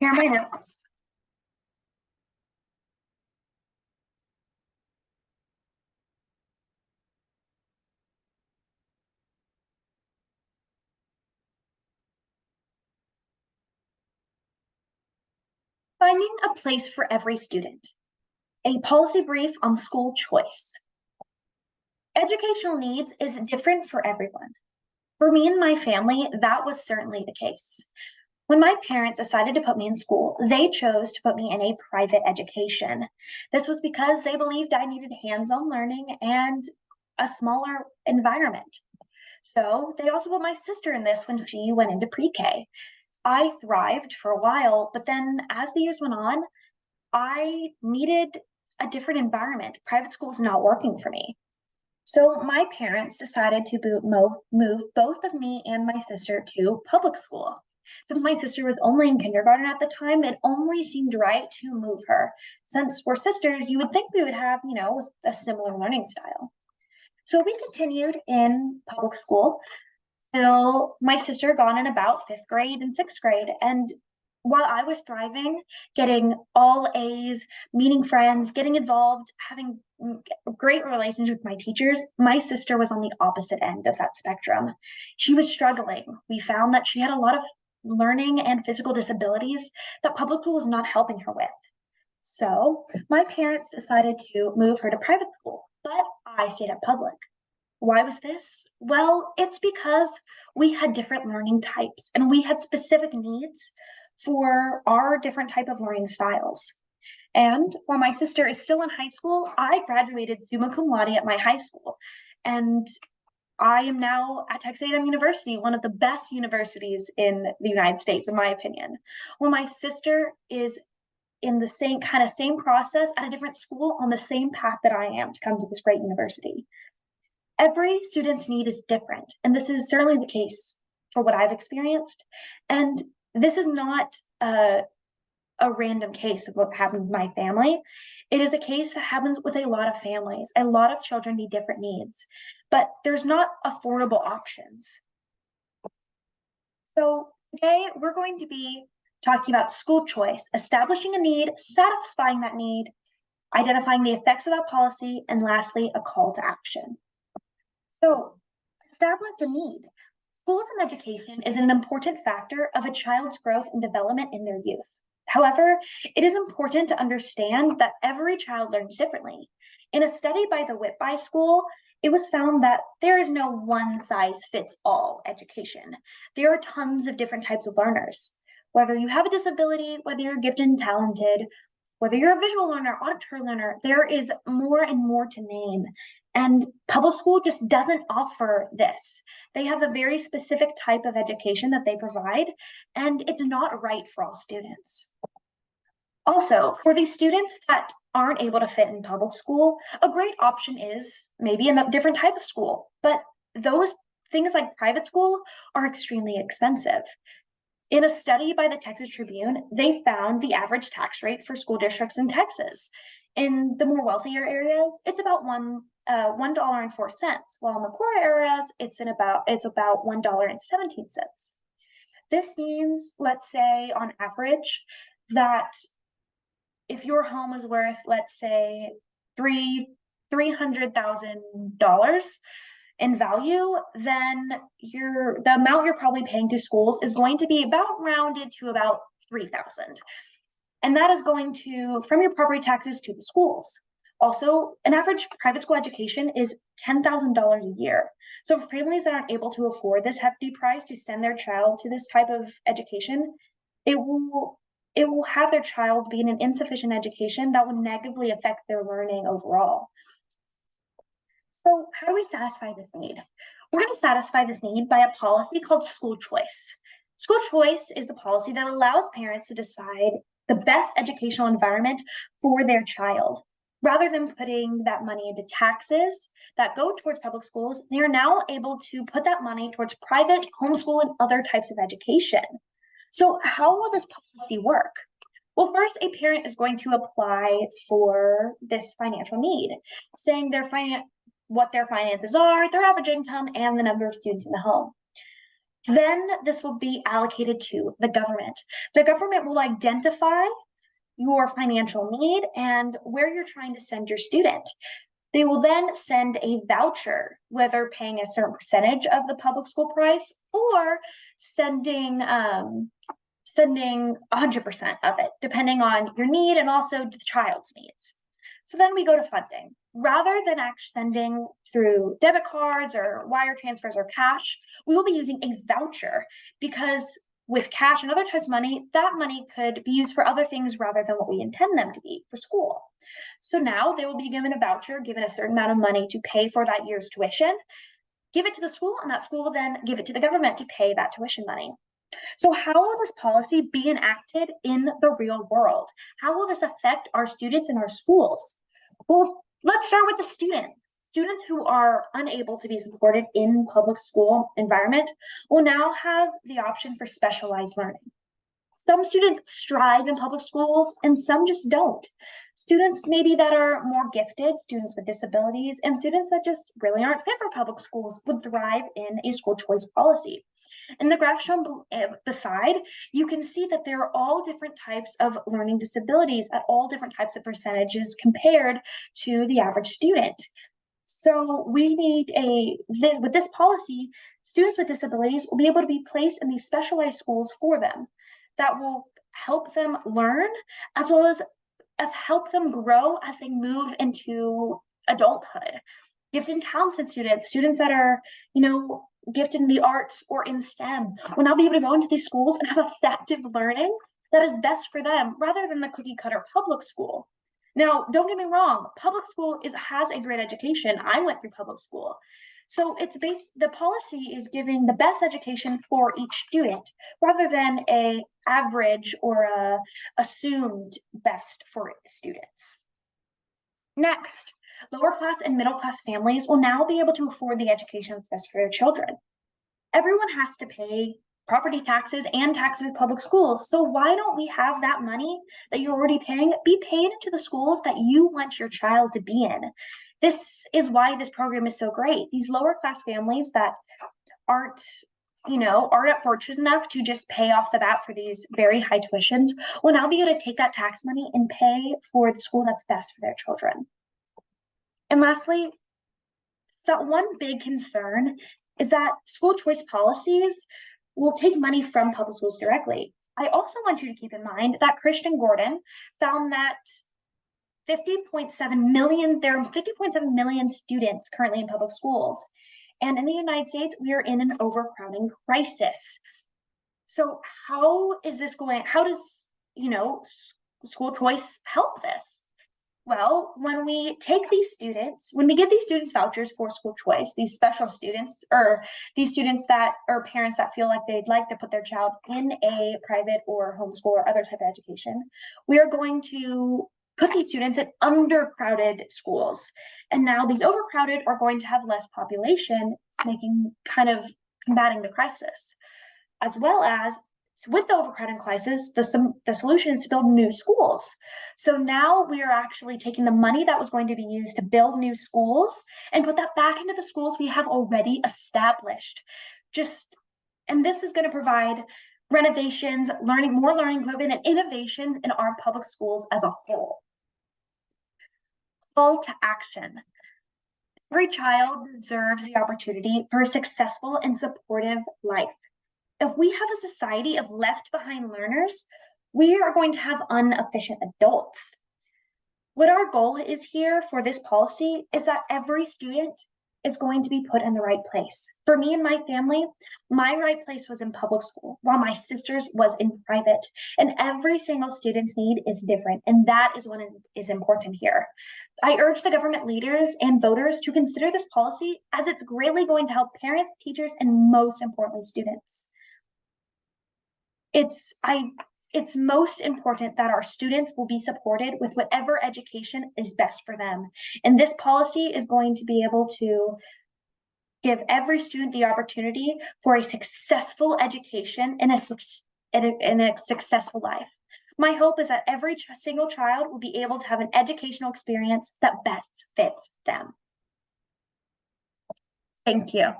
Here are my notes. Finding a place for every student. A policy brief on school choice. Educational needs is different for everyone. For me and my family, that was certainly the case. When my parents decided to put me in school, they chose to put me in a private education. This was because they believed I needed hands-on learning and a smaller environment. So they also put my sister in this when she went into pre-K. I thrived for a while, but then as the years went on, I needed a different environment. Private school was not working for me. So my parents decided to move both of me and my sister to public school. Since my sister was only in kindergarten at the time, it only seemed right to move her. Since we're sisters, you would think we would have, a similar learning style. So we continued in public school till my sister got in about fifth grade and sixth grade. And while I was thriving, getting all A's, meeting friends, getting involved, having great relations with my teachers, my sister was on the opposite end of that spectrum. She was struggling. We found that she had a lot of learning and physical disabilities that public school was not helping her with. So my parents decided to move her to private school, but I stayed at public. Why was this? Well, it's because we had different learning types and we had specific needs for our different type of learning styles. And while my sister is still in high school, I graduated summa cum laude at my high school. And I am now at Texas A&M University, one of the best universities in the United States, in my opinion. While my sister is in the same process at a different school on the same path that I am to come to this great university. Every student's need is different, and this is certainly the case for what I've experienced. And this is not a random case of what happened with my family. It is a case that happens with a lot of families. A lot of children need different needs, but there's not affordable options. So today we're going to be talking about school choice, establishing a need, satisfying that need, identifying the effects of that policy, and lastly, a call to action. So, establish a need. Schools and education is an important factor of a child's growth and development in their youth. However, it is important to understand that every child learns differently. In a study by the Whitby School, it was found that there is no one-size-fits-all education. There are tons of different types of learners. Whether you have a disability, whether you're gifted and talented, whether you're a visual learner, auditory learner, there is more and more to name. And public school just doesn't offer this. They have a very specific type of education that they provide, and it's not right for all students. Also, for these students that aren't able to fit in public school, a great option is maybe a different type of school. But those things like private school are extremely expensive. In a study by the Texas Tribune, they found the average tax rate for school districts in Texas. In the more wealthier areas, it's about $1.04, while in the poorer areas, it's about $1.17. This means, let's say, on average, that if your home is worth, let's say, $300,000 in value, then the amount you're probably paying to schools is going to be about rounded to about $3,000. And that is going to from your property taxes to the schools. Also, an average private school education is $10,000 a year. So for families that aren't able to afford this hefty price to send their child to this type of education, it will have their child be in an insufficient education that will negatively affect their learning overall. So how do we satisfy this need? We're going to satisfy this need by a policy called school choice. School choice is the policy that allows parents to decide the best educational environment for their child. Rather than putting that money into taxes that go towards public schools, they are now able to put that money towards private, homeschool, and other types of education. So how will this policy work? Well, first, a parent is going to apply for this financial need, saying what their finances are, their average income, and the number of students in the home. Then this will be allocated to the government. The government will identify your financial need and where you're trying to send your student. They will then send a voucher, whether paying a certain percentage of the public school price or sending 100% of it, depending on your need and also the child's needs. So then we go to funding. Rather than actually sending through debit cards or wire transfers or cash, we will be using a voucher, because with cash and other types of money, that money could be used for other things rather than what we intend them to be, for school. So now they will be given a voucher, given a certain amount of money to pay for that year's tuition, give it to the school, and that school will then give it to the government to pay that tuition money. So how will this policy be enacted in the real world? How will this affect our students in our schools? Well, let's start with the students. Students who are unable to be supported in public school environment will now have the option for specialized learning. Some students strive in public schools and some just don't. Students maybe that are more gifted, students with disabilities, and students that just really aren't fit for public schools would thrive in a school choice policy. In the graph shown beside, you can see that there are all different types of learning disabilities at all different types of percentages compared to the average student. So we need with this policy, students with disabilities will be able to be placed in these specialized schools for them that will help them learn, as well as help them grow as they move into adulthood. Gifted and talented students that are, gifted in the arts or in STEM will now be able to go into these schools and have effective learning that is best for them, rather than the cookie cutter public school. Now, don't get me wrong, public school has a great education. I went through public school. So the policy is giving the best education for each student, rather than a average or a assumed best for students. Next, lower class and middle class families will now be able to afford the education that's best for their children. Everyone has to pay property taxes and taxes in public schools. So why don't we have that money that you're already paying be paid into the schools that you want your child to be in? This is why this program is so great. These lower class families that aren't fortunate enough to just pay off the bat for these very high tuitions will now be able to take that tax money and pay for the school that's best for their children. And lastly, so one big concern is that school choice policies will take money from public schools directly. I also want you to keep in mind that Christian Gordon found that 50.7 million students currently in public schools. And in the United States, we are in an overcrowding crisis. So how does school choice help this? Well, when we give these students vouchers for school choice, these special students, or these students that are parents that feel like they'd like to put their child in a private or homeschool or other type of education, we are going to put these students in undercrowded schools. And now these overcrowded are going to have less population, combating the crisis. As well as, with the overcrowding crisis, the solution is to build new schools. So now we are actually taking the money that was going to be used to build new schools and put that back into the schools we have already established. And this is going to provide renovations, more learning equipment, and innovations in our public schools as a whole. Call to action. Every child deserves the opportunity for a successful and supportive life. If we have a society of left behind learners, we are going to have inefficient adults. What our goal is here for this policy is that every student is going to be put in the right place. For me and my family, my right place was in public school, while my sister's was in private. And every single student's need is different, and that is what is important here. I urge the government leaders and voters to consider this policy, as it's greatly going to help parents, teachers, and most importantly, students. It's most important that our students will be supported with whatever education is best for them. And this policy is going to be able to give every student the opportunity for a successful education and a successful life. My hope is that every single child will be able to have an educational experience that best fits them. Thank you.